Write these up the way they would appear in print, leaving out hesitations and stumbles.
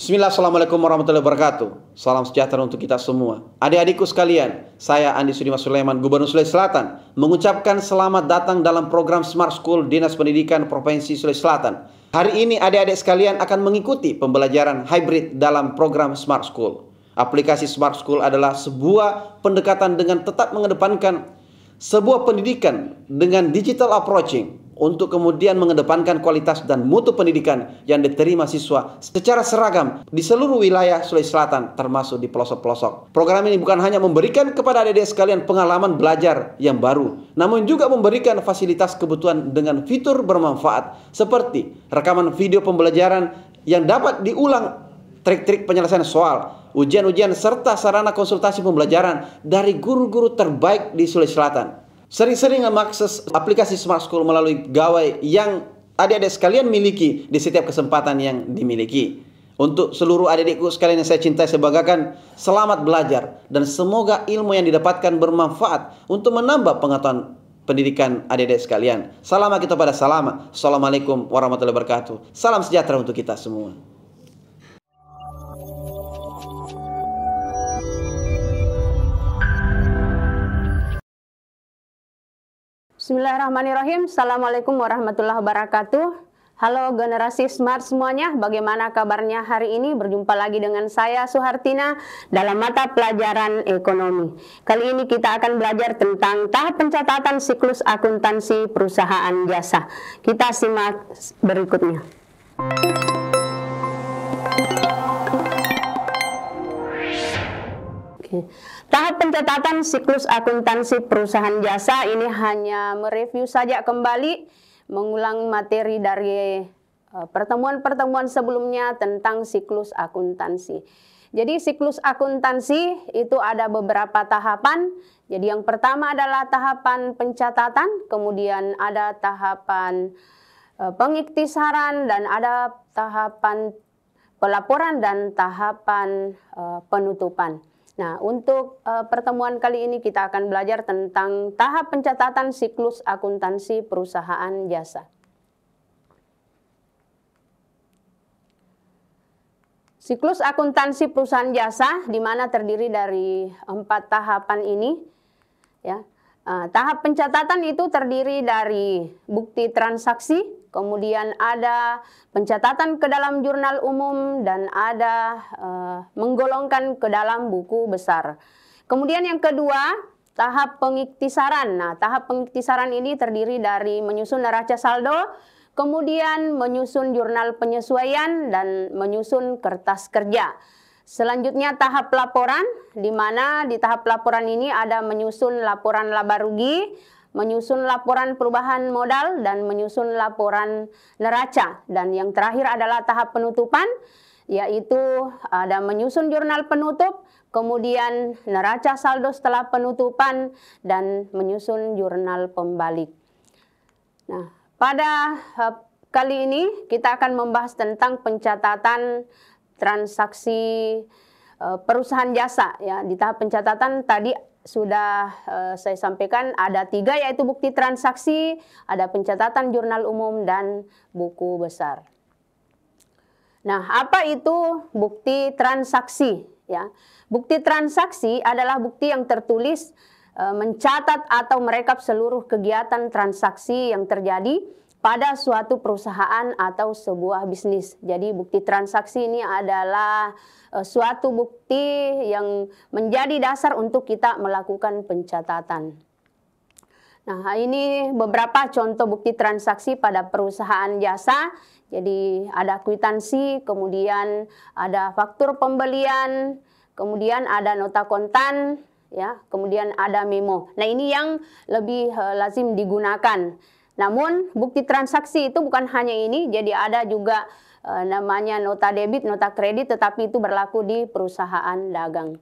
Bismillah, Assalamualaikum warahmatullahi wabarakatuh. Salam sejahtera untuk kita semua. Adik-adikku sekalian, saya Andi Sudimas Sulaiman, Gubernur Sulawesi Selatan, mengucapkan selamat datang dalam program Smart School Dinas Pendidikan Provinsi Sulawesi Selatan. Hari ini adik-adik sekalian akan mengikuti pembelajaran hybrid dalam program Smart School. Aplikasi Smart School adalah sebuah pendekatan dengan tetap mengedepankan sebuah pendidikan dengan digital approaching, untuk kemudian mengedepankan kualitas dan mutu pendidikan yang diterima siswa secara seragam di seluruh wilayah Sulawesi Selatan, termasuk di pelosok-pelosok. Program ini bukan hanya memberikan kepada adik-adik sekalian pengalaman belajar yang baru, namun juga memberikan fasilitas kebutuhan dengan fitur bermanfaat seperti rekaman video pembelajaran yang dapat diulang, trik-trik penyelesaian soal, ujian-ujian, serta sarana konsultasi pembelajaran dari guru-guru terbaik di Sulawesi Selatan. Sering-sering mengakses aplikasi Smart School melalui gawai yang adik-adik sekalian miliki di setiap kesempatan yang dimiliki. Untuk seluruh adik-adikku sekalian yang saya cintai, saya banggakan, selamat belajar dan semoga ilmu yang didapatkan bermanfaat untuk menambah pengetahuan pendidikan adik-adik sekalian. Salam kita pada salama. Assalamualaikum warahmatullahi wabarakatuh. Salam sejahtera untuk kita semua. Bismillahirrahmanirrahim. Assalamualaikum warahmatullahi wabarakatuh. Halo generasi smart semuanya, bagaimana kabarnya hari ini? Berjumpa lagi dengan saya Suhartina dalam mata pelajaran ekonomi. Kali ini kita akan belajar tentang tahap pencatatan siklus akuntansi perusahaan jasa. Kita simak berikutnya. Tahap pencatatan siklus akuntansi perusahaan jasa ini hanya mereview saja kembali, mengulang materi dari pertemuan-pertemuan sebelumnya tentang siklus akuntansi. Jadi siklus akuntansi itu ada beberapa tahapan. Jadi yang pertama adalah tahapan pencatatan, kemudian ada tahapan pengiktisaran, dan ada tahapan pelaporan dan tahapan penutupan. Nah, untuk pertemuan kali ini kita akan belajar tentang tahap pencatatan siklus akuntansi perusahaan jasa. Siklus akuntansi perusahaan jasa di mana terdiri dari 4 tahapan ini. Ya. Tahap pencatatan itu terdiri dari bukti transaksi, kemudian ada pencatatan ke dalam jurnal umum, dan ada menggolongkan ke dalam buku besar. Kemudian yang kedua, tahap pengiktisaran. Nah, tahap pengiktisaran ini terdiri dari menyusun neraca saldo, kemudian menyusun jurnal penyesuaian, dan menyusun kertas kerja. Selanjutnya tahap laporan, di mana di tahap laporan ini ada menyusun laporan laba rugi, menyusun laporan perubahan modal, dan menyusun laporan neraca. Dan yang terakhir adalah tahap penutupan, yaitu ada menyusun jurnal penutup, kemudian neraca saldo setelah penutupan, dan menyusun jurnal pembalik. Nah, pada kali ini kita akan membahas tentang pencatatan transaksi perusahaan jasa. Ya, di tahap pencatatan tadi sudah saya sampaikan ada 3, yaitu bukti transaksi, ada pencatatan jurnal umum, dan buku besar. Nah, apa itu bukti transaksi? Ya, bukti transaksi adalah bukti yang tertulis mencatat atau merekap seluruh kegiatan transaksi yang terjadi pada suatu perusahaan atau sebuah bisnis. Jadi bukti transaksi ini adalah suatu bukti yang menjadi dasar untuk kita melakukan pencatatan. Nah, ini beberapa contoh bukti transaksi pada perusahaan jasa. Jadi ada kwitansi, kemudian ada faktur pembelian, kemudian ada nota kontan, ya, kemudian ada memo. Nah, ini yang lebih lazim digunakan. Namun bukti transaksi itu bukan hanya ini, jadi ada juga namanya nota debit, nota kredit, tetapi itu berlaku di perusahaan dagang.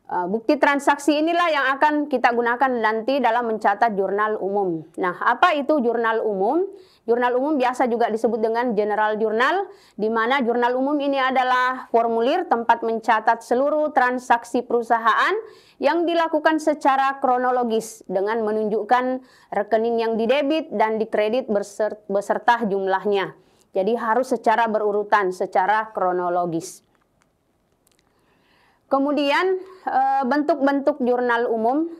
Bukti transaksi inilah yang akan kita gunakan nanti dalam mencatat jurnal umum. Nah, apa itu jurnal umum? Jurnal umum biasa juga disebut dengan general jurnal, di mana jurnal umum ini adalah formulir tempat mencatat seluruh transaksi perusahaan yang dilakukan secara kronologis dengan menunjukkan rekening yang didebit dan dikredit beserta jumlahnya. Jadi harus secara berurutan, secara kronologis. Kemudian bentuk-bentuk jurnal umum,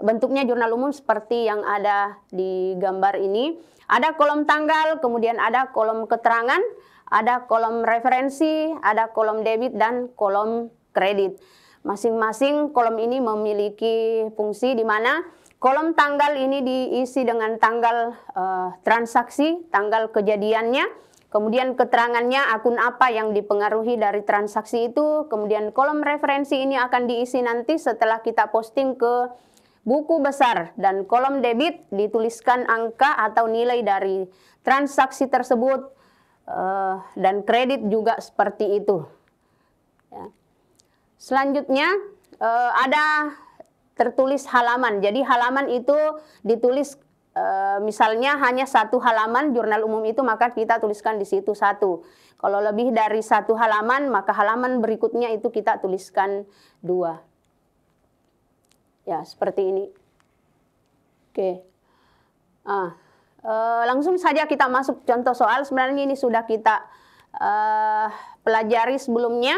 bentuknya jurnal umum seperti yang ada di gambar ini. Ada kolom tanggal, kemudian ada kolom keterangan, ada kolom referensi, ada kolom debit dan kolom kredit. Masing-masing kolom ini memiliki fungsi di mana kolom tanggal ini diisi dengan tanggal transaksi, tanggal kejadiannya. Kemudian keterangannya akun apa yang dipengaruhi dari transaksi itu. Kemudian kolom referensi ini akan diisi nanti setelah kita posting ke buku besar. Dan kolom debit dituliskan angka atau nilai dari transaksi tersebut. Dan kredit juga seperti itu. Ya. Selanjutnya ada tertulis halaman. Jadi halaman itu ditulis misalnya hanya satu halaman jurnal umum itu, maka kita tuliskan di situ satu. Kalau lebih dari satu halaman, maka halaman berikutnya itu kita tuliskan 2. Ya, seperti ini. Oke. Langsung saja kita masuk contoh soal. Sebenarnya ini sudah kita pelajari sebelumnya.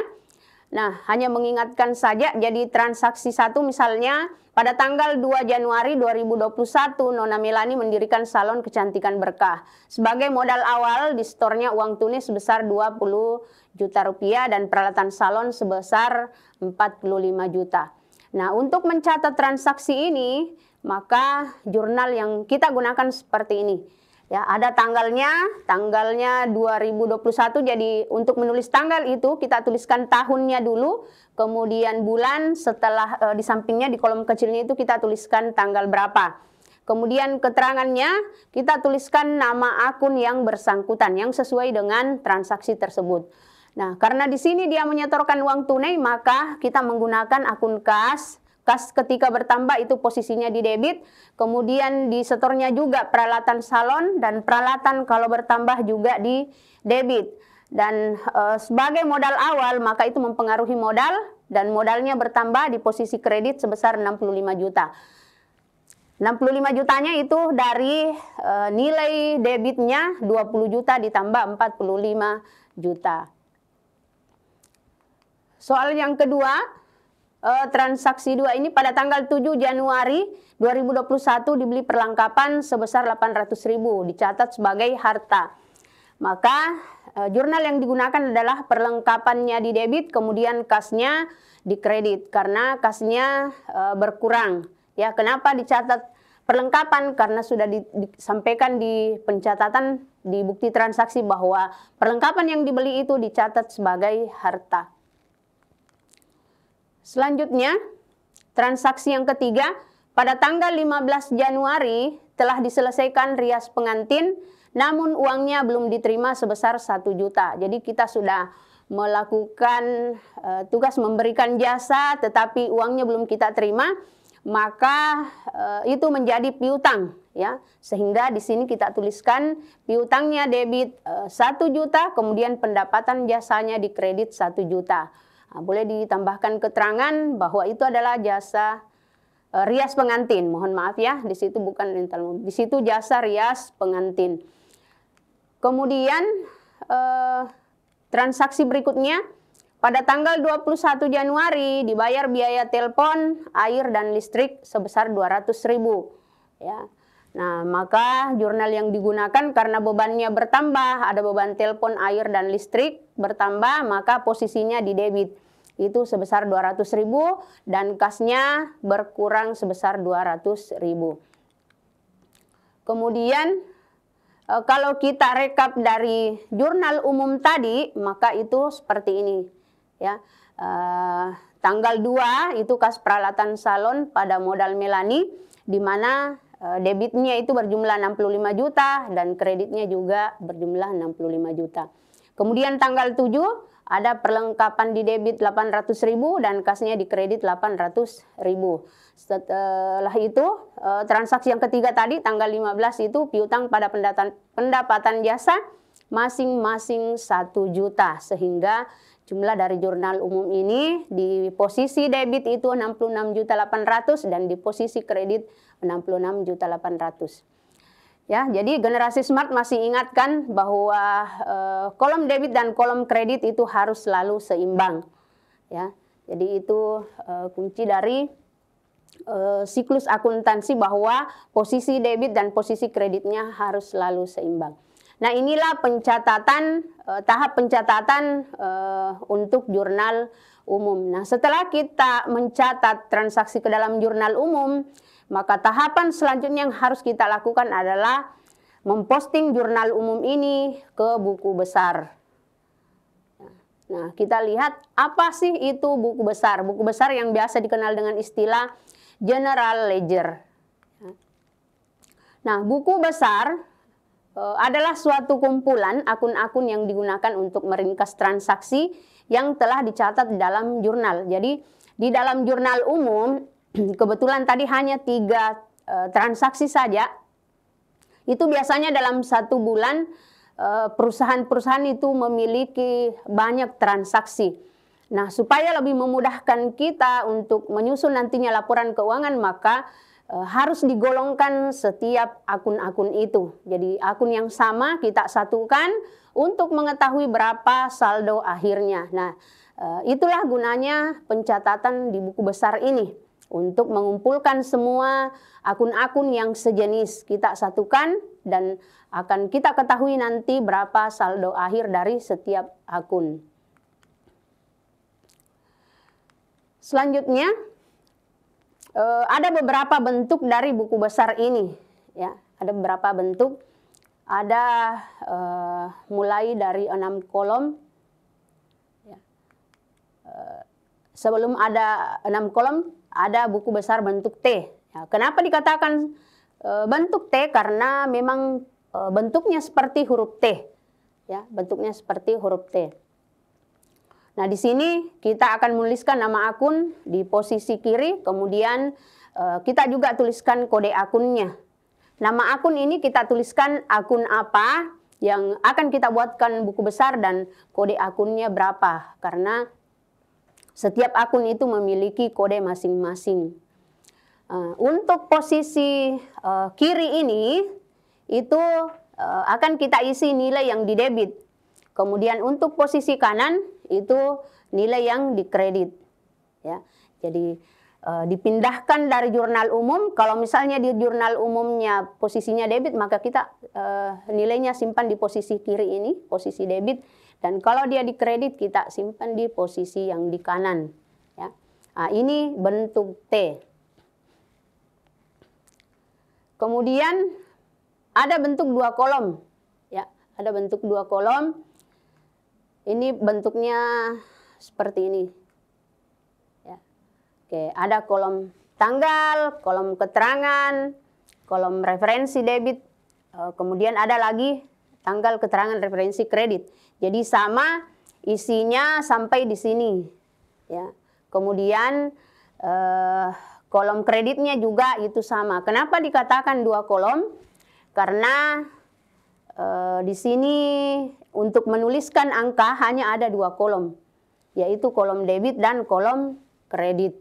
Nah, hanya mengingatkan saja. Jadi transaksi 1 misalnya pada tanggal 2 Januari 2021, Nona Melani mendirikan salon kecantikan Berkah. Sebagai modal awal, di store-nya uang tunai sebesar 20 juta rupiah dan peralatan salon sebesar 45 juta. Nah, untuk mencatat transaksi ini, maka jurnal yang kita gunakan seperti ini. Ya, ada tanggalnya 2021. Jadi untuk menulis tanggal itu kita tuliskan tahunnya dulu, kemudian bulan, setelah di sampingnya di kolom kecilnya itu kita tuliskan tanggal berapa. Kemudian keterangannya kita tuliskan nama akun yang bersangkutan yang sesuai dengan transaksi tersebut. Nah, karena di sini dia menyetorkan uang tunai, maka kita menggunakan akun kas. Kas ketika bertambah itu posisinya di debit, kemudian di setornya juga peralatan salon dan peralatan kalau bertambah juga di debit. Dan sebagai modal awal maka itu mempengaruhi modal dan modalnya bertambah di posisi kredit sebesar 65 juta. 65 jutanya itu dari nilai debitnya 20 juta ditambah 45 juta. Soal yang kedua, transaksi 2 ini pada tanggal 7 Januari 2021 dibeli perlengkapan sebesar 800.000, dicatat sebagai harta. Maka jurnal yang digunakan adalah perlengkapannya di debit, kemudian kasnya di kredit karena kasnya berkurang. Ya, kenapa dicatat perlengkapan? Karena sudah disampaikan di pencatatan di bukti transaksi bahwa perlengkapan yang dibeli itu dicatat sebagai harta. Selanjutnya, transaksi yang ketiga, pada tanggal 15 Januari telah diselesaikan rias pengantin, namun uangnya belum diterima sebesar 1 juta. Jadi kita sudah melakukan tugas memberikan jasa, tetapi uangnya belum kita terima, maka itu menjadi piutang. Ya, sehingga di sini kita tuliskan piutangnya debit 1 juta, kemudian pendapatan jasanya di kredit 1 juta. Nah, boleh ditambahkan keterangan bahwa itu adalah jasa rias pengantin. Mohon maaf ya, di situ bukan rental, di situ jasa rias pengantin. Kemudian transaksi berikutnya pada tanggal 21 Januari dibayar biaya telepon, air dan listrik sebesar 200.000. Ya. Nah, maka jurnal yang digunakan karena bebannya bertambah, ada beban telepon, air dan listrik bertambah, maka posisinya di debit. Itu sebesar 200.000 dan kasnya berkurang sebesar 200.000. Kemudian kalau kita rekap dari jurnal umum tadi, maka itu seperti ini. Ya, tanggal 2 itu kas peralatan salon pada modal Melani, di mana debitnya itu berjumlah 65 juta dan kreditnya juga berjumlah 65 juta. Kemudian tanggal 7 ada perlengkapan di debit 800.000 dan kasnya di kredit 800.000. Setelah itu transaksi yang ketiga tadi tanggal 15 itu piutang pada pendapatan jasa masing-masing 1 juta, sehingga jumlah dari jurnal umum ini di posisi debit itu 66.800.000 dan di posisi kredit 66.800.000. Ya, jadi generasi smart masih ingatkan bahwa kolom debit dan kolom kredit itu harus selalu seimbang. Ya, jadi itu kunci dari siklus akuntansi, bahwa posisi debit dan posisi kreditnya harus selalu seimbang. Nah, inilah pencatatan, tahap pencatatan untuk jurnal umum. Nah, setelah kita mencatat transaksi ke dalam jurnal umum, maka tahapan selanjutnya yang harus kita lakukan adalah memposting jurnal umum ini ke buku besar. Nah, kita lihat apa sih itu buku besar. Buku besar yang biasa dikenal dengan istilah General Ledger. Nah, buku besar adalah suatu kumpulan akun-akun yang digunakan untuk meringkas transaksi yang telah dicatat di dalam jurnal. Jadi, di dalam jurnal umum, kebetulan tadi hanya 3 transaksi saja. Itu biasanya dalam 1 bulan perusahaan-perusahaan itu memiliki banyak transaksi. Nah, supaya lebih memudahkan kita untuk menyusun nantinya laporan keuangan, maka harus digolongkan setiap akun-akun itu. Jadi akun yang sama kita satukan untuk mengetahui berapa saldo akhirnya. Nah, itulah gunanya pencatatan di buku besar ini. Untuk mengumpulkan semua akun-akun yang sejenis, kita satukan dan akan kita ketahui nanti berapa saldo akhir dari setiap akun. Selanjutnya, ada beberapa bentuk dari buku besar ini. Ya, ada beberapa bentuk. Ada mulai dari 6 kolom. Ya. Sebelum ada 6 kolom, ada buku besar bentuk T. Ya, kenapa dikatakan bentuk T? Karena memang bentuknya seperti huruf T. Ya, bentuknya seperti huruf T. Nah, di sini kita akan menuliskan nama akun di posisi kiri, kemudian kita juga tuliskan kode akunnya. Nama akun ini kita tuliskan akun apa yang akan kita buatkan buku besar dan kode akunnya berapa, karena setiap akun itu memiliki kode masing-masing. Untuk posisi kiri ini, itu akan kita isi nilai yang di debit. Kemudian untuk posisi kanan, itu nilai yang di kredit. Ya, jadi dipindahkan dari jurnal umum. Kalau misalnya di jurnal umumnya posisinya debit, maka kita nilainya simpan di posisi kiri ini, posisi debit. Dan kalau dia di kredit, kita simpan di posisi yang di kanan. Ya. Nah, ini bentuk T. Kemudian ada bentuk 2 kolom. Ya, ada bentuk 2 kolom. Ini bentuknya seperti ini. Ya. Oke, ada kolom tanggal, kolom keterangan, kolom referensi debit. Kemudian ada lagi tanggal keterangan referensi kredit. Jadi sama isinya sampai di sini. Ya. Kemudian kolom kreditnya juga itu sama. Kenapa dikatakan 2 kolom? Karena di sini untuk menuliskan angka hanya ada 2 kolom, yaitu kolom debit dan kolom kredit.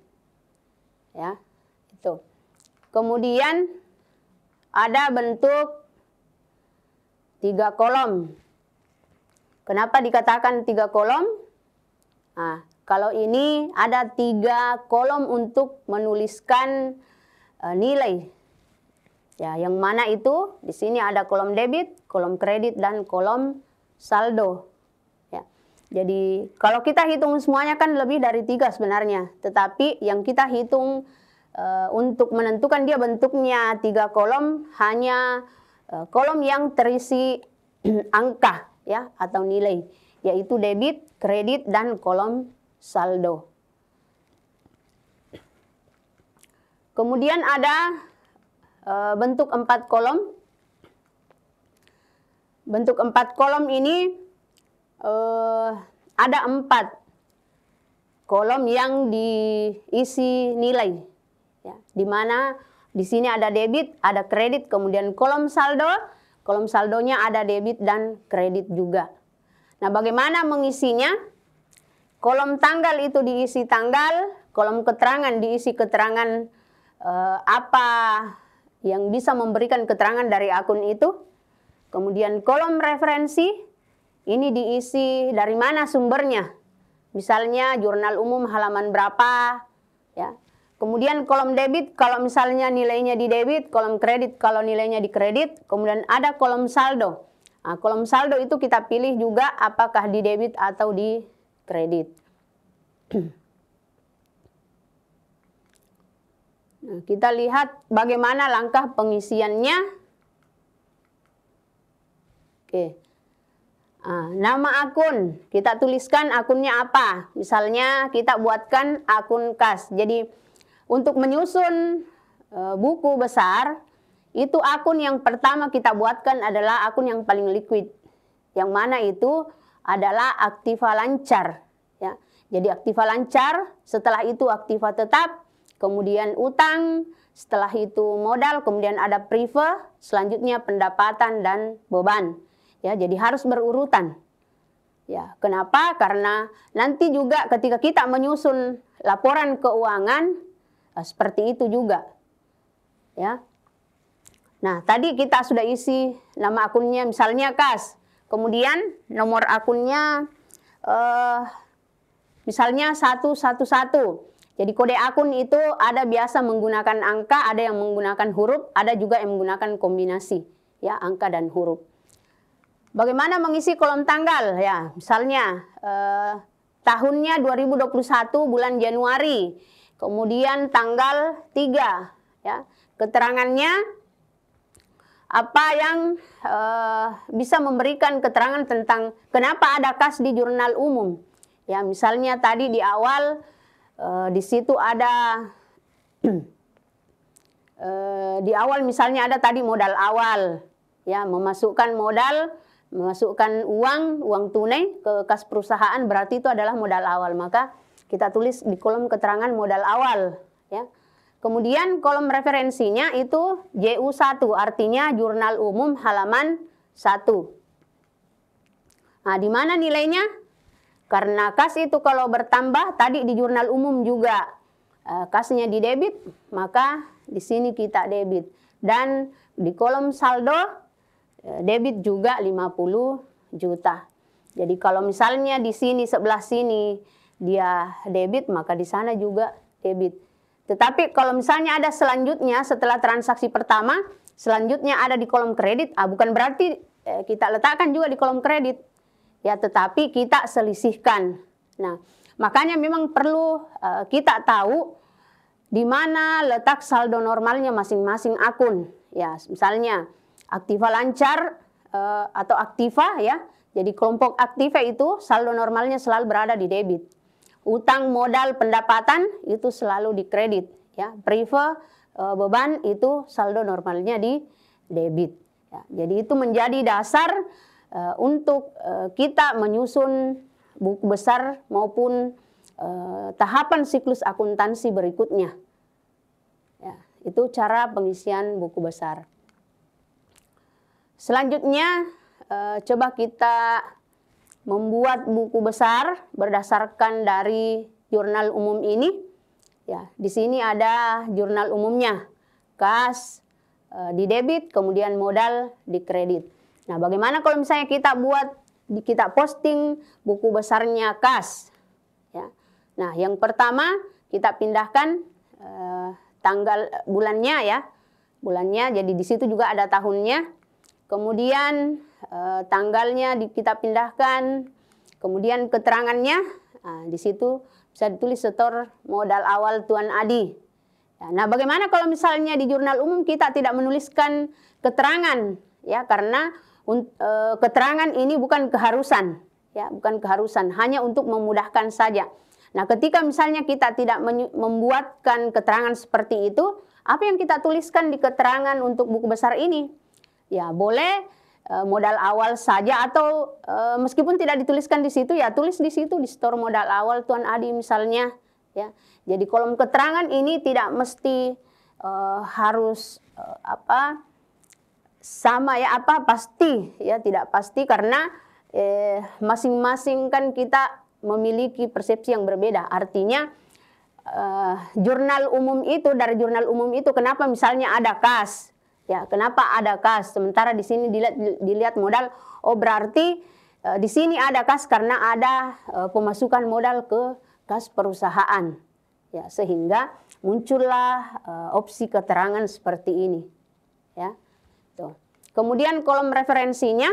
Ya, itu. Kemudian ada bentuk 3 kolom. Kenapa dikatakan 3 kolom? Nah, kalau ini ada 3 kolom untuk menuliskan nilai. Ya, yang mana itu? Di sini ada kolom debit, kolom kredit, dan kolom saldo. Ya. Jadi kalau kita hitung semuanya kan lebih dari 3 sebenarnya. Tetapi yang kita hitung untuk menentukan dia bentuknya 3 kolom, hanya kolom yang terisi angka, ya, atau nilai, yaitu debit, kredit, dan kolom saldo. Kemudian ada bentuk 4 kolom. Bentuk 4 kolom ini ada 4 kolom yang diisi nilai, ya, di mana di sini ada debit, ada kredit, kemudian kolom saldo. Kolom saldonya ada debit dan kredit juga. Nah, bagaimana mengisinya? Kolom tanggal itu diisi tanggal, kolom keterangan diisi keterangan apa yang bisa memberikan keterangan dari akun itu. Kemudian kolom referensi, ini diisi dari mana sumbernya. Misalnya jurnal umum halaman berapa, ya. Kemudian kolom debit kalau misalnya nilainya di debit, kolom kredit kalau nilainya di kredit, kemudian ada kolom saldo. Nah, kolom saldo itu kita pilih juga apakah di debit atau di kredit. Nah, kita lihat bagaimana langkah pengisiannya. Oke. Nah, nama akun, kita tuliskan akunnya apa. Misalnya kita buatkan akun kas. Jadi untuk menyusun buku besar, itu akun yang pertama kita buatkan adalah akun yang paling liquid. Yang mana itu adalah aktiva lancar. Ya. Jadi aktiva lancar, setelah itu aktiva tetap, kemudian utang, setelah itu modal, kemudian ada prive, selanjutnya pendapatan dan beban. Ya, jadi harus berurutan. Ya, kenapa? Karena nanti juga ketika kita menyusun laporan keuangan, seperti itu juga. Ya. Nah, tadi kita sudah isi nama akunnya, misalnya kas. Kemudian nomor akunnya misalnya 111. Jadi kode akun itu ada biasa menggunakan angka, ada yang menggunakan huruf, ada juga yang menggunakan kombinasi, ya, angka dan huruf. Bagaimana mengisi kolom tanggal? Ya, misalnya tahunnya 2021 bulan Januari, kemudian tanggal 3, ya. Keterangannya apa yang bisa memberikan keterangan tentang kenapa ada kas di jurnal umum. Ya, misalnya tadi di awal di situ ada di awal misalnya ada tadi modal awal, ya, memasukkan modal, memasukkan uang tunai ke kas perusahaan, berarti itu adalah modal awal, maka kita tulis di kolom keterangan modal awal, ya. Kemudian kolom referensinya itu JU1, artinya jurnal umum halaman 1. Nah, di mana nilainya? Karena kas itu kalau bertambah, tadi di jurnal umum juga kasnya di debit, maka di sini kita debit. Dan di kolom saldo, debit juga 50 juta. Jadi kalau misalnya di sini, sebelah sini, dia debit, maka di sana juga debit. Tetapi kalau misalnya ada selanjutnya, setelah transaksi pertama, selanjutnya ada di kolom kredit, bukan berarti kita letakkan juga di kolom kredit. Ya, tetapi kita selisihkan. Nah, makanya memang perlu kita tahu di mana letak saldo normalnya masing-masing akun. Ya, misalnya aktiva lancar atau aktiva, ya. Jadi kelompok aktiva itu saldo normalnya selalu berada di debit. Utang, modal, pendapatan itu selalu di kredit. Ya, prive, beban itu saldo normalnya di debit. Ya, jadi itu menjadi dasar untuk kita menyusun buku besar maupun tahapan siklus akuntansi berikutnya. Ya, itu cara pengisian buku besar. Selanjutnya coba kita membuat buku besar berdasarkan dari jurnal umum ini. Ya, di sini ada jurnal umumnya, kas di debit, kemudian modal di kredit. Nah, bagaimana kalau misalnya kita posting buku besarnya kas? Ya. Nah, yang pertama kita pindahkan tanggal bulannya, ya, bulannya. Jadi di situ juga ada tahunnya. Kemudian tanggalnya kita pindahkan. Kemudian keterangannya, di situ bisa ditulis setor modal awal Tuan Adi. Ya, nah, bagaimana kalau misalnya di jurnal umum kita tidak menuliskan keterangan, ya, karena keterangan ini bukan keharusan, ya, bukan keharusan, hanya untuk memudahkan saja. Nah, ketika misalnya kita tidak membuatkan keterangan seperti itu, apa yang kita tuliskan di keterangan untuk buku besar ini? Ya, boleh modal awal saja, atau meskipun tidak dituliskan di situ, ya tulis di situ, di setor modal awal Tuan Adi misalnya, ya. Jadi kolom keterangan ini tidak mesti harus sama, ya, pasti, ya, tidak pasti, karena masing-masing kan kita memiliki persepsi yang berbeda. Artinya jurnal umum itu, dari jurnal umum itu kenapa misalnya ada kas, ya kenapa ada kas, sementara di sini dilihat modal, oh berarti di sini ada kas karena ada pemasukan modal ke kas perusahaan, ya sehingga muncullah opsi keterangan seperti ini, ya. Tuh. Kemudian kolom referensinya,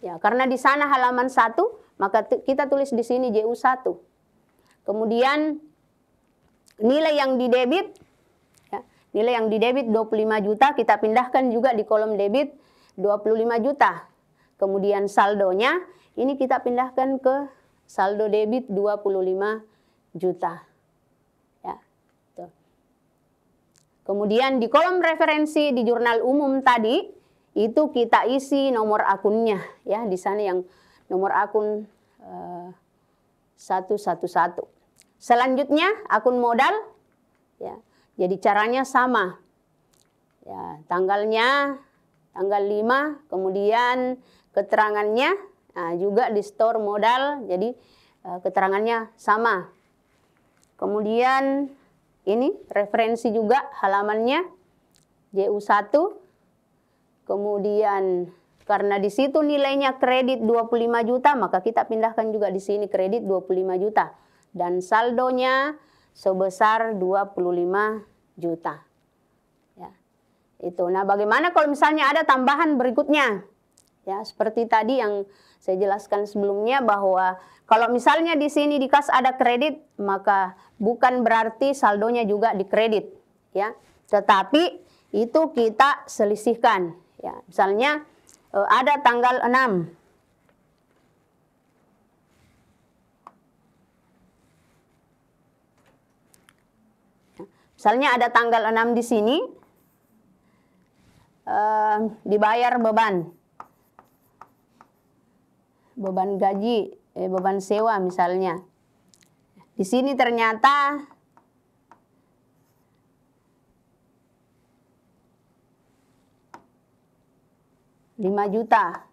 ya karena di sana halaman 1, maka kita tulis di sini JU1. Kemudian nilai yang didebit, ya, nilai yang didebit 25 juta, kita pindahkan juga di kolom debit 25 juta. Kemudian saldonya, ini kita pindahkan ke saldo debit 25 juta. Ya, tuh. Kemudian di kolom referensi di jurnal umum tadi, itu kita isi nomor akunnya, ya di sana yang nomor akun 111. Selanjutnya akun modal, ya jadi caranya sama, ya tanggalnya tanggal 5, kemudian keterangannya juga di store modal, jadi keterangannya sama. Kemudian ini referensi juga halamannya JU1. Kemudian karena di situ nilainya kredit 25 juta, maka kita pindahkan juga di sini kredit 25 juta. Dan saldonya sebesar 25 juta. Ya, itu. Nah, bagaimana kalau misalnya ada tambahan berikutnya? Ya, seperti tadi yang saya jelaskan sebelumnya bahwa kalau misalnya di sini di kas ada kredit, maka bukan berarti saldonya juga dikredit, ya. Tetapi itu kita selisihkan. Ya, misalnya ada tanggal 6. Misalnya ada tanggal 6 di sini, dibayar beban gaji, beban sewa misalnya. Di sini ternyata Rp5 juta.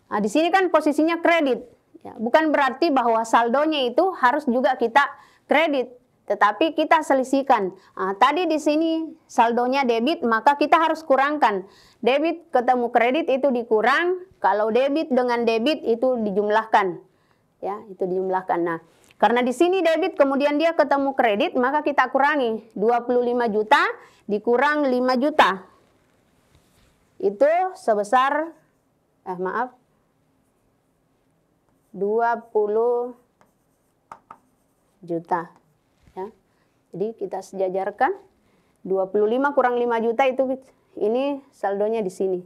Nah, di sini kan posisinya kredit. Ya, bukan berarti bahwa saldonya itu harus juga kita kredit, tetapi kita selisihkan. Nah, tadi di sini saldonya debit, maka kita harus kurangkan. Debit ketemu kredit itu dikurang, kalau debit dengan debit itu dijumlahkan. Ya, itu dijumlahkan. Nah, karena di sini debit kemudian dia ketemu kredit, maka kita kurangi 25 juta dikurang 5 juta. Itu sebesar 20 juta, ya. Jadi kita sejajarkan 25 kurang 5 juta itu ini saldonya di sini,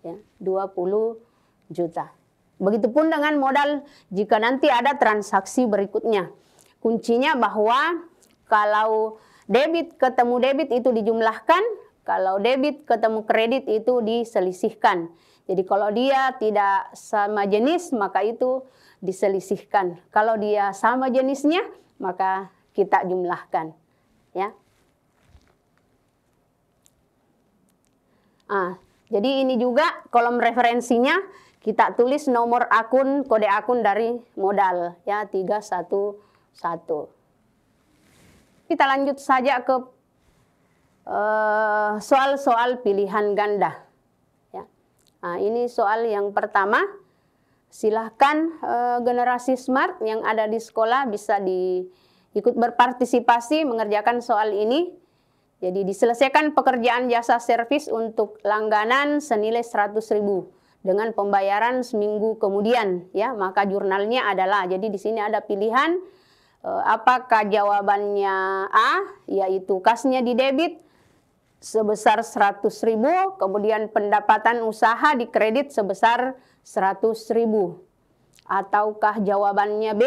ya 20 juta. Begitupun dengan modal jika nanti ada transaksi berikutnya. Kuncinya bahwa kalau debit ketemu debit itu dijumlahkan, kalau debit ketemu kredit itu diselisihkan. Jadi kalau dia tidak sama jenis, maka itu diselisihkan. Kalau dia sama jenisnya, maka kita jumlahkan. Ya. Jadi ini juga kolom referensinya kita tulis nomor akun, kode akun dari modal, ya 311. Kita lanjut saja ke soal-soal pilihan ganda. Ya. Nah, ini soal yang pertama. Silahkan generasi smart yang ada di sekolah bisa ikut berpartisipasi mengerjakan soal ini. Jadi diselesaikan pekerjaan jasa servis untuk langganan senilai 100.000 dengan pembayaran seminggu kemudian. Ya, maka jurnalnya adalah. Jadi di sini ada pilihan apakah jawabannya A, yaitu kasnya di debit sebesar 100.000, kemudian pendapatan usaha dikredit sebesar 100.000. Ataukah jawabannya B,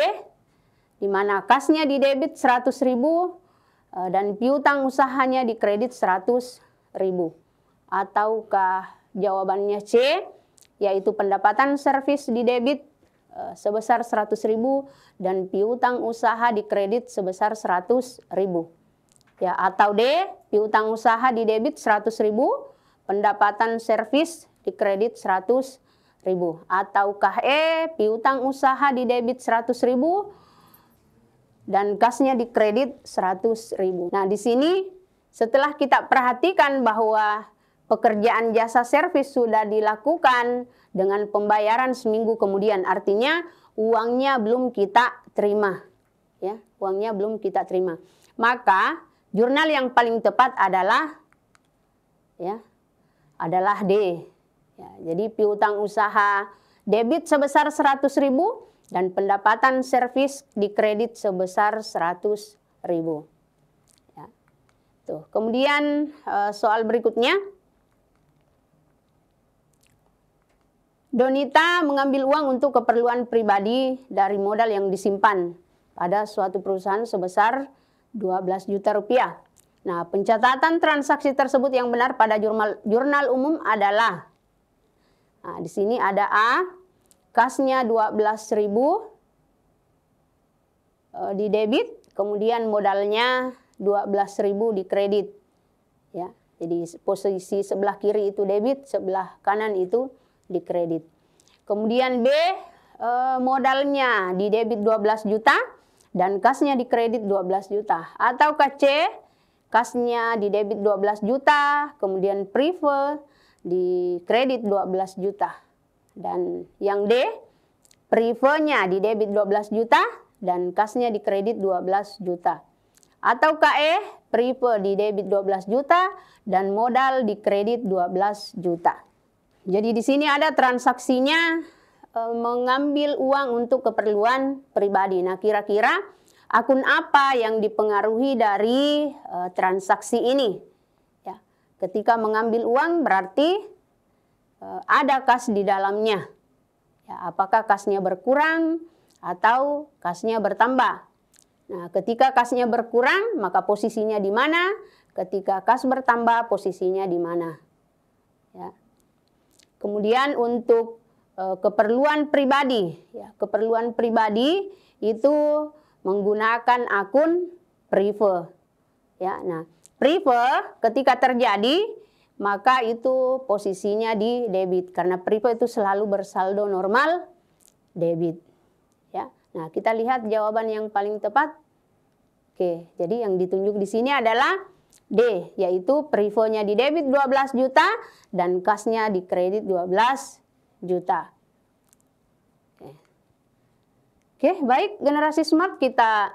di mana kasnya di debit 100.000 dan piutang usahanya dikredit 100.000. Ataukah jawabannya C, yaitu pendapatan servis di debit sebesar 100.000 dan piutang usaha dikredit sebesar 100.000. Ya, atau D, piutang usaha di debit 100.000, pendapatan servis dikredit 100.000. Ataukah E, piutang usaha di debit 100.000, dan kasnya dikredit 100.000. Nah, di sini setelah kita perhatikan bahwa pekerjaan jasa servis sudah dilakukan dengan pembayaran seminggu kemudian, artinya uangnya belum kita terima, ya, uangnya belum kita terima. Maka jurnal yang paling tepat adalah, ya, adalah D. Ya, jadi piutang usaha debit sebesar 100.000 dan pendapatan servis dikredit sebesar 100.000. Ya. Tuh. Kemudian soal berikutnya, Donita mengambil uang untuk keperluan pribadi dari modal yang disimpan pada suatu perusahaan sebesar 12 juta rupiah. Nah, pencatatan transaksi tersebut yang benar pada jurnal umum adalah, nah, di sini ada A, kasnya 12.000 di debit, kemudian modalnya 12.000 di kredit. Ya, jadi posisi sebelah kiri itu debit, sebelah kanan itu di kredit. Kemudian B, modalnya di debit 12 juta dan kasnya di kredit 12 juta. Ataukah C, kasnya di debit 12 juta, kemudian prefer di kredit 12 juta. Dan yang D, prefernya di debit 12 juta dan kasnya di kredit 12 juta. Ataukah E, prefer di debit 12 juta dan modal di kredit 12 juta. Jadi di sini ada transaksinya mengambil uang untuk keperluan pribadi. Nah, kira-kira akun apa yang dipengaruhi dari transaksi ini? Ya, ketika mengambil uang berarti ada kas di dalamnya. Ya, apakah kasnya berkurang atau kasnya bertambah? Nah, ketika kasnya berkurang, maka posisinya di mana? Ketika kas bertambah, posisinya di mana? Ya. Kemudian untuk keperluan pribadi, ya, keperluan pribadi itu menggunakan akun prefer. Ya, nah, prefer ketika terjadi maka itu posisinya di debit karena prefer itu selalu bersaldo normal debit. Ya, nah kita lihat jawaban yang paling tepat. Oke, jadi yang ditunjuk di sini adalah D, yaitu prefernya di debit 12 juta dan kasnya di kredit 12 juta. Oke, baik generasi smart, kita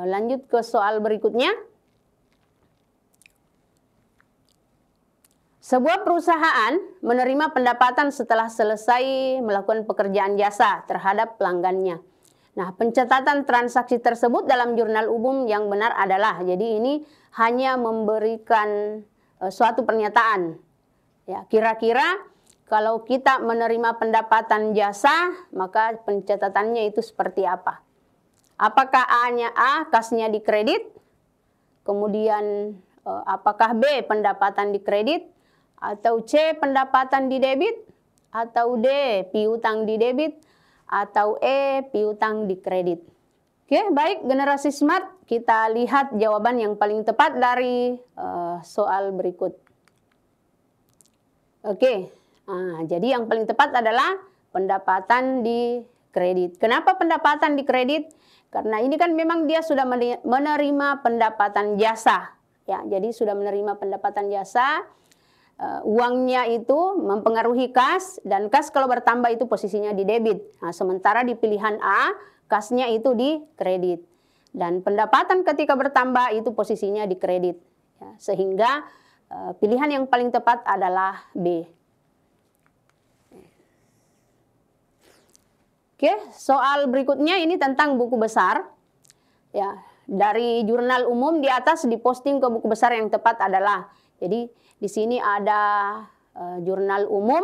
lanjut ke soal berikutnya. Sebuah perusahaan menerima pendapatan setelah selesai melakukan pekerjaan jasa terhadap pelanggannya. Nah, pencatatan transaksi tersebut dalam jurnal umum yang benar adalah, jadi ini hanya memberikan suatu pernyataan. Ya, kira-kira kalau kita menerima pendapatan jasa, maka pencatatannya itu seperti apa? Apakah A-nya A, kasnya di kredit? Kemudian apakah B, pendapatan di kredit? Atau C, pendapatan di debit? Atau D, piutang di debit? Atau E, piutang di kredit? Oke, baik generasi smart, kita lihat jawaban yang paling tepat dari soal berikut. Oke, nah, jadi yang paling tepat adalah pendapatan di kredit. Kenapa pendapatan di kredit? Karena ini kan memang dia sudah menerima pendapatan jasa. Ya, jadi sudah menerima pendapatan jasa. Uangnya itu mempengaruhi kas, dan kas kalau bertambah itu posisinya di debit. Nah, sementara di pilihan A, kasnya itu di kredit. Dan pendapatan ketika bertambah itu posisinya di kredit. Ya, sehingga pilihan yang paling tepat adalah B. Oke, soal berikutnya ini tentang buku besar. Ya, dari jurnal umum di atas diposting ke buku besar yang tepat adalah, jadi di sini ada jurnal umum,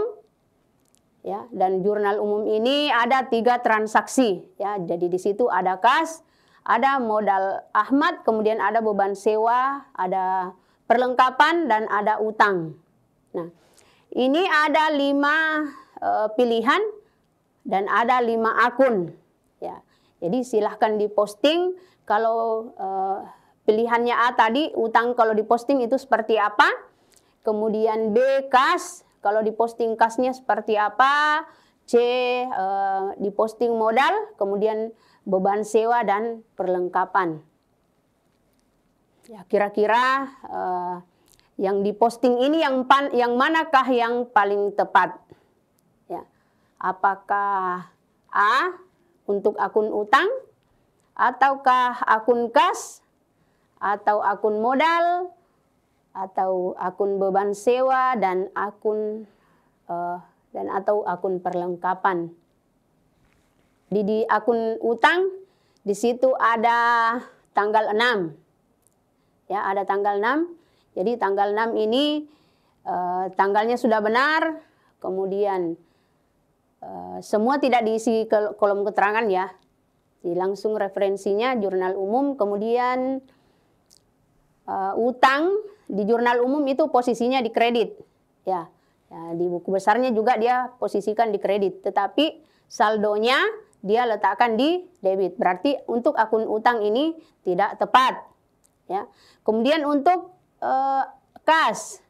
ya, dan jurnal umum ini ada 3 transaksi, ya. Jadi di situ ada kas, ada modal Ahmad, kemudian ada beban sewa, ada perlengkapan dan ada utang. Nah, ini ada 5 pilihan dan ada 5 akun, ya. Jadi silahkan diposting. Kalau pilihannya A tadi utang, kalau diposting itu seperti apa? Kemudian B, kas, kalau diposting kasnya seperti apa? C, diposting modal, kemudian beban sewa dan perlengkapan. Ya, kira-kira yang diposting ini yang manakah yang paling tepat? Ya, apakah A untuk akun utang, ataukah akun kas, atau akun modal, atau akun beban sewa dan atau akun perlengkapan? Di akun utang di situ ada tanggal 6. Ya, ada tanggal 6. Jadi tanggal 6 ini tanggalnya sudah benar, kemudian semua tidak diisi ke kolom keterangan ya. Jadi langsung referensinya jurnal umum, kemudian utang di jurnal umum itu posisinya di kredit. Ya, di buku besarnya juga dia posisikan di kredit, tetapi saldonya dia letakkan di debit. Berarti untuk akun utang ini tidak tepat. Ya. Kemudian untuk kas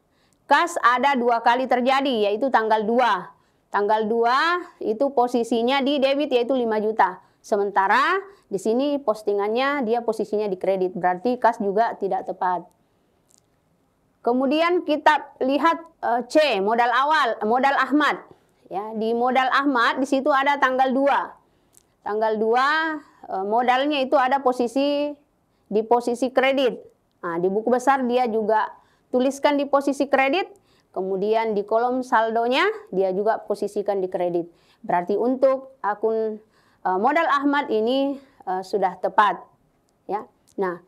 ada 2 kali terjadi, yaitu tanggal 2. Tanggal 2 itu posisinya di debit, yaitu 5 juta. Sementara di sini postingannya dia posisinya di kredit, berarti kas juga tidak tepat. Kemudian kita lihat C, modal awal, modal Ahmad. Ya, di modal Ahmad di situ ada tanggal 2. Tanggal 2 modalnya itu ada di posisi kredit. Nah, di buku besar dia juga tuliskan di posisi kredit, kemudian di kolom saldonya dia juga posisikan di kredit. Berarti untuk akun modal Ahmad ini sudah tepat. Ya. Nah,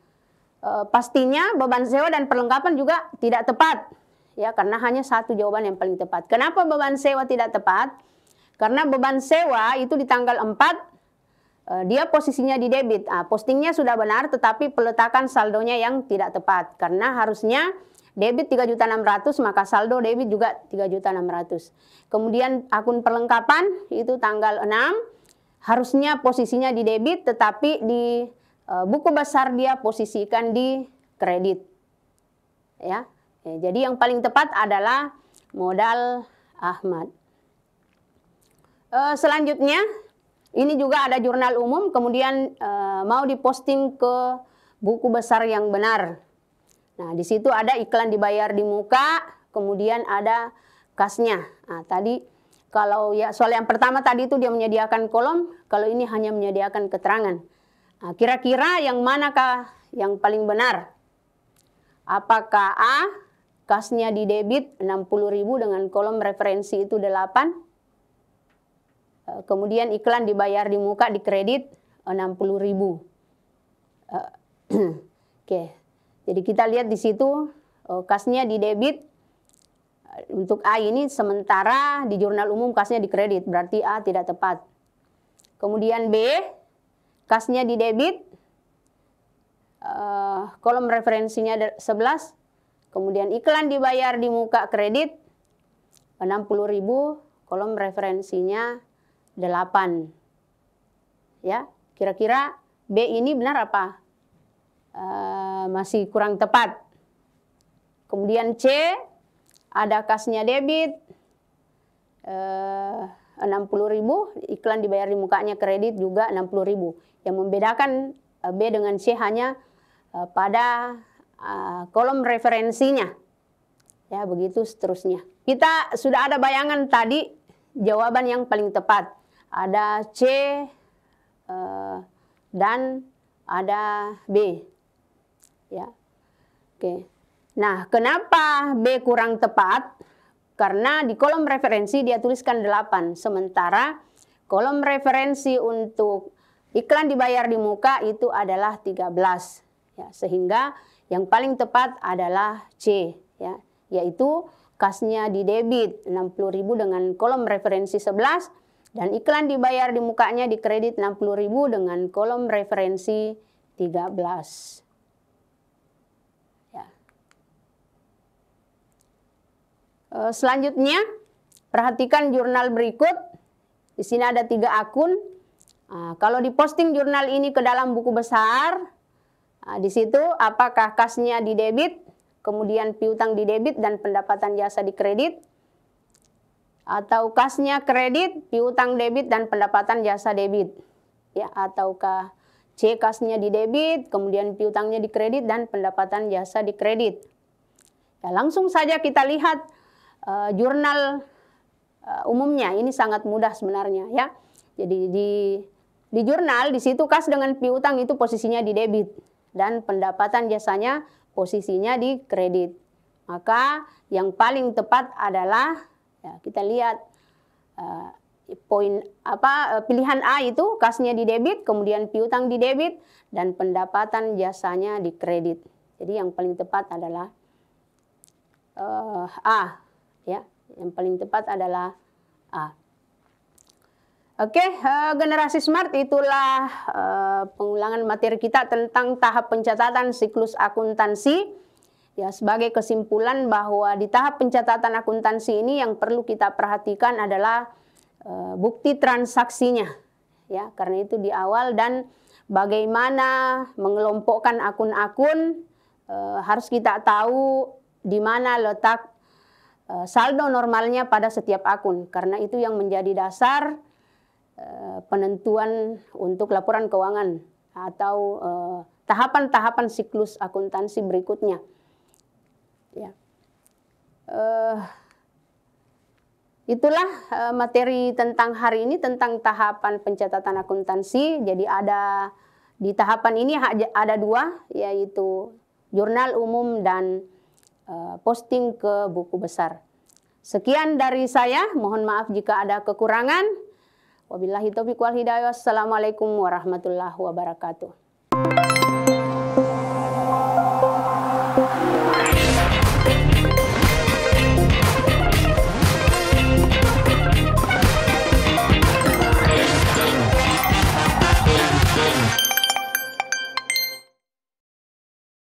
pastinya beban sewa dan perlengkapan juga tidak tepat. Ya, karena hanya satu jawaban yang paling tepat. Kenapa beban sewa tidak tepat? Karena beban sewa itu di tanggal 4 dia posisinya di debit. Postingnya sudah benar, tetapi peletakan saldonya yang tidak tepat. Karena harusnya debit 3.600.000, maka saldo debit juga 3.600.000. Kemudian akun perlengkapan itu tanggal 6, harusnya posisinya di debit, tetapi di buku besar dia posisikan di kredit. Ya, jadi yang paling tepat adalah modal Ahmad. Selanjutnya, ini juga ada jurnal umum, kemudian mau diposting ke buku besar yang benar. Nah, di situ ada iklan dibayar di muka, kemudian ada kasnya. Nah, tadi kalau ya soal yang pertama tadi itu dia menyediakan kolom, kalau ini hanya menyediakan keterangan. Nah, kira-kira yang manakah yang paling benar? Apakah A, kasnya di debit 60.000 dengan kolom referensi itu 8? Kemudian iklan dibayar di muka di kredit 60.000. Oke. Jadi kita lihat di situ kasnya di debit untuk A ini, sementara di jurnal umum kasnya di kredit, berarti A tidak tepat. Kemudian B, kasnya di debit, kolom referensinya 11, kemudian iklan dibayar di muka kredit 60.000, kolom referensinya 8. Ya, kira-kira B ini benar apa? Masih kurang tepat. Kemudian C, ada kasnya debit 60.000, iklan dibayar di mukanya kredit juga 60.000. Yang membedakan B dengan C hanya pada kolom referensinya. Ya, begitu seterusnya. Kita sudah ada bayangan tadi jawaban yang paling tepat. Ada C dan ada B. Ya. Oke. Nah, kenapa B kurang tepat? Karena di kolom referensi dia tuliskan 8, sementara kolom referensi untuk iklan dibayar di muka itu adalah 13. Ya, sehingga yang paling tepat adalah C, ya, yaitu kasnya di debit 60.000 dengan kolom referensi 11 dan iklan dibayar di mukanya di kredit 60.000 dengan kolom referensi 13. Selanjutnya, perhatikan jurnal berikut. Di sini ada 3 akun. Kalau diposting jurnal ini ke dalam buku besar, di situ apakah kasnya di debit, kemudian piutang di debit dan pendapatan jasa di kredit, atau kasnya kredit, piutang debit dan pendapatan jasa debit. ya, ataukah C kasnya di debit, kemudian piutangnya di kredit, dan pendapatan jasa di kredit. Ya, langsung saja kita lihat jurnal umumnya. Ini sangat mudah sebenarnya ya. Jadi di jurnal di situ kas dengan piutang itu posisinya di debit dan pendapatan jasanya posisinya di kredit. Maka yang paling tepat adalah ya, kita lihat pilihan A itu kasnya di debit, kemudian piutang di debit, dan pendapatan jasanya di kredit. Jadi yang paling tepat adalah A, ya. Yang paling tepat adalah A. Oke, generasi smart, itulah pengulangan materi kita tentang tahap pencatatan siklus akuntansi. Ya, sebagai kesimpulan bahwa di tahap pencatatan akuntansi ini yang perlu kita perhatikan adalah bukti transaksinya, ya, karena itu di awal, dan bagaimana mengelompokkan akun-akun, harus kita tahu di mana letak saldo normalnya pada setiap akun, karena itu yang menjadi dasar penentuan untuk laporan keuangan atau tahapan-tahapan siklus akuntansi berikutnya. Ya. Itulah materi tentang hari ini tentang tahapan pencatatan akuntansi. Jadi ada di tahapan ini ada dua, yaitu jurnal umum dan posting ke buku besar. Sekian dari saya, mohon maaf jika ada kekurangan. Wabillahi taufiq wal hidayah. Assalamualaikum warahmatullahi wabarakatuh.